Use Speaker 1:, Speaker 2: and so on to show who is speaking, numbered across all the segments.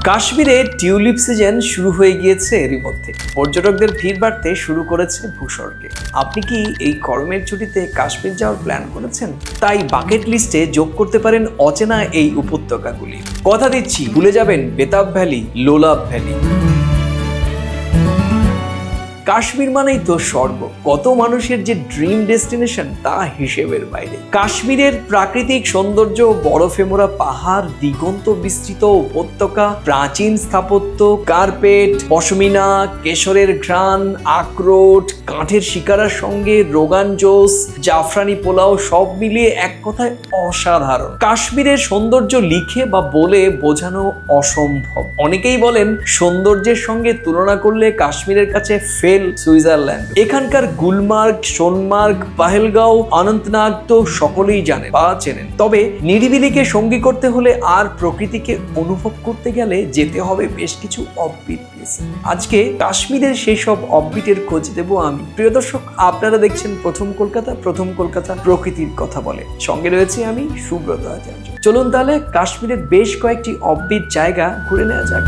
Speaker 1: কাশ্মীরে tulip season শুরু হয়ে গিয়েছে এরই মধ্যে। পর্যটকদের ভিড় বাড়তে শুরু করেছে ভূস্বর্গে। আপনি কি এই গরমের ছুটিতে কাশ্মীর যাওয়ার প্ল্যান করেছেন? তাই বাকেট লিস্টে যোগ করতে পারেন অচেনা এই উপত্যকাগুলি। কথা দিচ্ছি, ভুলে যাবেন বেতাব ভ্যালি, লোলাব ভ্যালি। কাশ্মীর মানেই তো স্বর্গ। কত মানুষের যে ড্রিম ডেস্টিনেশন তা হিসেবের বাইরে। কাশ্মীরের প্রাকৃতিক সৌন্দর্য, বরফে মোড়া পাহাড়, দিগন্ত বিস্তৃত উপত্যকা, প্রাচীন স্থাপত্য, কার্পেট, পশমিনা, কেশরের ঘ্রাণ, আখরোট, কাঠের শিকারার সঙ্গে রোগান জোস, জাফরানি পোলাও, সব মিলিয়ে এক কথায় অসাধারণ। কাশ্মীরের সৌন্দর্য লিখে বা বলে বোঝানো অসম্ভব। অনেকেই বলেন সৌন্দর্যের সঙ্গে তুলনা করলে কাশ্মীরের কাছে ফেল সুইজারল্যান্ড। এখানকার গুলমার্গ, সোনমার্গ, পাহেলগাঁও, অনন্তনাগ তো সকলেই জানেন বা চেনেন। তবে নিরিবিলিকে সঙ্গী করতে হলে আর প্রকৃতিকে অনুভব করতে গেলে যেতে হবে বেশ কিছু অফবিট প্লেসে। আজকে কাশ্মীরের সেই সব অফবিটের খোঁজ দেব আমি। প্রিয় দর্শক, আপনারা দেখছেন প্রথম কলকাতা। প্রথম কলকাতা প্রকৃতির কথা বলে। সঙ্গে রয়েছে আমি সুব্রত আচার্য। চলুন তাহলে কাশ্মীরের বেশ কয়েকটি অফবিট জায়গা ঘুরে নেওয়া যাক।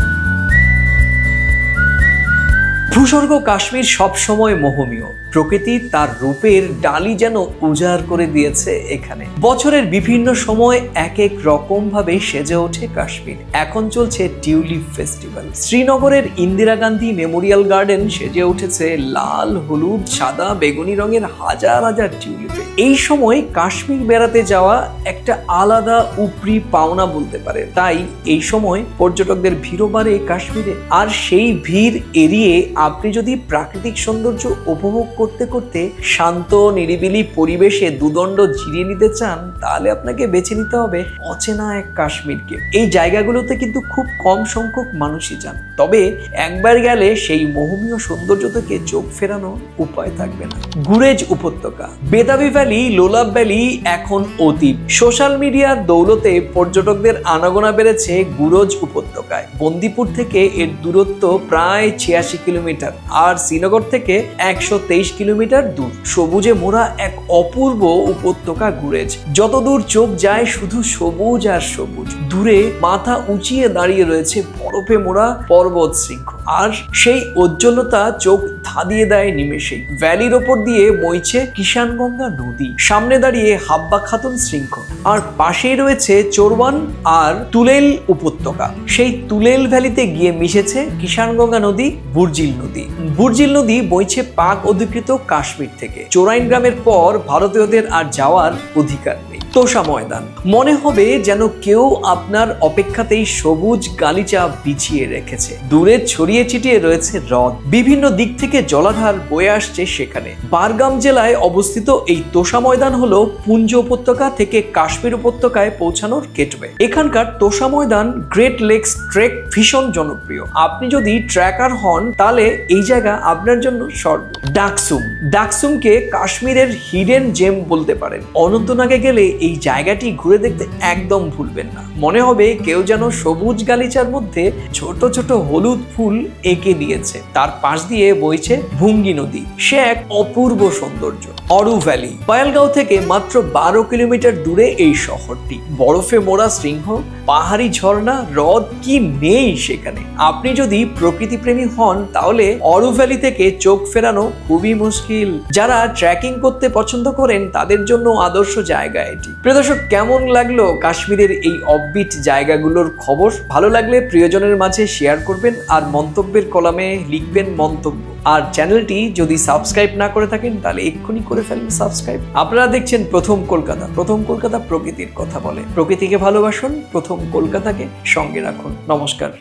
Speaker 1: ভূস্বর্গ কাশ্মীর সবসময় মোহনীয়। প্রকৃতি তার রূপের ডালি যেন উজাড় করে দিয়েছে এখানে। বছরের বিভিন্ন সময় এক এক রকম ভাবে সেজে ওঠে কাশ্মীর। এখন চলছে টিউলিপ ফেস্টিভ্যাল। শ্রীনগরের ইন্দিরা গান্ধী মেমোরিয়াল গার্ডেন সেজে উঠেছে লাল, হলুদ, সাদা, বেগুনি রঙের হাজার হাজার টিউলিপে। এই সময় কাশ্মীর বেড়াতে যাওয়া একটা আলাদা উপরি পাওনা বলতে পারে। তাই এই সময় পর্যটকদের ভিড়ও বাড়ে কাশ্মীরে। আর সেই ভিড় এড়িয়ে আপনি যদি প্রাকৃতিক সৌন্দর্য উপভোগ করতে করতে শান্ত নিরিবিলি পরিবেশে দুদণ্ড জিরিয়ে নিতে চান, তাহলে আপনাকে বেছে নিতে হবে অচেনা এক কাশ্মীরকে। এই জায়গাগুলোতে কিন্তু খুব কম সংখ্যক মানুষই যান। তবে একবার গেলে সেই মোহনীয় সৌন্দর্য থেকে চোখ ফেরানোর উপায় থাকবে না। গুরেজ উপত্যকা, বেতাবি ভ্যালি, লোলাব ভ্যালি এখন অতীত। সোশ্যাল মিডিয়ার দৌলতে পর্যটকদের আনাগোনা বেড়েছে গুরজ উপত্যকায়। বন্দিপুর থেকে এর দূরত্ব প্রায় 86 কিলোমিটার আর শ্রীনগর থেকে 123 কিলোমিটার দূর। সবুজে মোড়া এক অপূর্ব উপত্যকা গুরেজ। যত দূর চোখ যায় শুধু সবুজ আর সবুজ। দূরে মাথা উঁচিয়ে দাঁড়িয়ে রয়েছে বরফে মোড়া পর্বত শৃঙ্গ, আর সেই উজ্জ্বলতা চোখ ধাঁধিয়ে দেয় নিমেষেই। ভ্যালির ওপর দিয়ে বইছে কিষানগঙ্গা নদী। সামনে দাঁড়িয়ে হাব্বা খাতুন শৃঙ্গ, আর পাশেই রয়েছে চোরওয়ান আর তুলেল উপত্যকা। সেই তুলেল ভ্যালিতে গিয়ে মিশেছে কিষানগঙ্গা নদী, বুর্জিল নদী। বুর্জিল নদী বইছে পাক অধিকৃত কাশ্মীর থেকে। চোরাইন গ্রামের পর ভারতীয়দের আর যাওয়ার অধিকার নেই। তোষা ময়দান, মনে হবে যেন কেউ আপনার অপেক্ষাতেই সবুজ গালিচা বিছিয়ে রেখেছে। দূরে ছড়িয়ে ছিটিয়ে রয়েছে হ্রদ, বিভিন্ন দিক থেকে জলাধার বয়ে আসছে সেখানে। বারগাম জেলায় অবস্থিত এই তোষা ময়দান হলো পুঞ্জ উপত্যকা থেকে কাশ্মীর উপত্যকায় পৌঁছানোর গেটওয়ে। এখানকার তোষা ময়দান গ্রেট লেকস ট্রেক ভীষণ জনপ্রিয়। আপনি যদি ট্রেকার হন তাহলে এই জায়গা আপনার জন্য স্বর্গ। ডাকসুম, ডাকসুমকে কাশ্মীরের হিডেন জেম বলতে পারেন। অনন্তনাগে গেলে এই জায়গাটি ঘুরে দেখতে একদম ভুলবেন না। মনে হবে কেউ যেন সবুজ গালিচার মধ্যে ছোট ছোট হলুদ ফুল এঁকে দিয়েছে। তার পাশ দিয়ে বইছে ভুঙ্গি নদী, সে এক অপূর্ব সৌন্দর্য। অরু ভ্যালি, পাহেলগাঁও থেকে মাত্র 12 কিলোমিটার দূরে এই শহরটি। বরফে মোড়া শৃঙ্গ, পাহাড়ি ঝর্ণা, হ্রদ, কি নেই সেখানে। আপনি যদি প্রকৃতি প্রেমী হন তাহলে অরু ভ্যালি থেকে চোখ ফেরানো খুবই মুশকিল। যারা ট্রেকিং করতে পছন্দ করেন তাদের জন্য আদর্শ জায়গা এটি। প্রিয় দর্শক, কেমন লাগলো কাশ্মীরের এই অফবিট জায়গাগুলোর খবর? ভালো লাগলে প্রিয়জনের মাঝে শেয়ার করবেন আর মন্তব্যের কলামে লিখবেন মন্তব্য। আর চ্যানেলটি যদি সাবস্ক্রাইব না করে থাকেন তাহলে এক্ষুনি করে ফেলুন সাবস্ক্রাইব। আপনারা দেখছেন প্রথম কলকাতা। প্রথম কলকাতা প্রকৃতির কথা বলে। প্রকৃতিকে ভালোবাসুন, প্রথম কলকাতাকে সঙ্গে রাখুন। নমস্কার।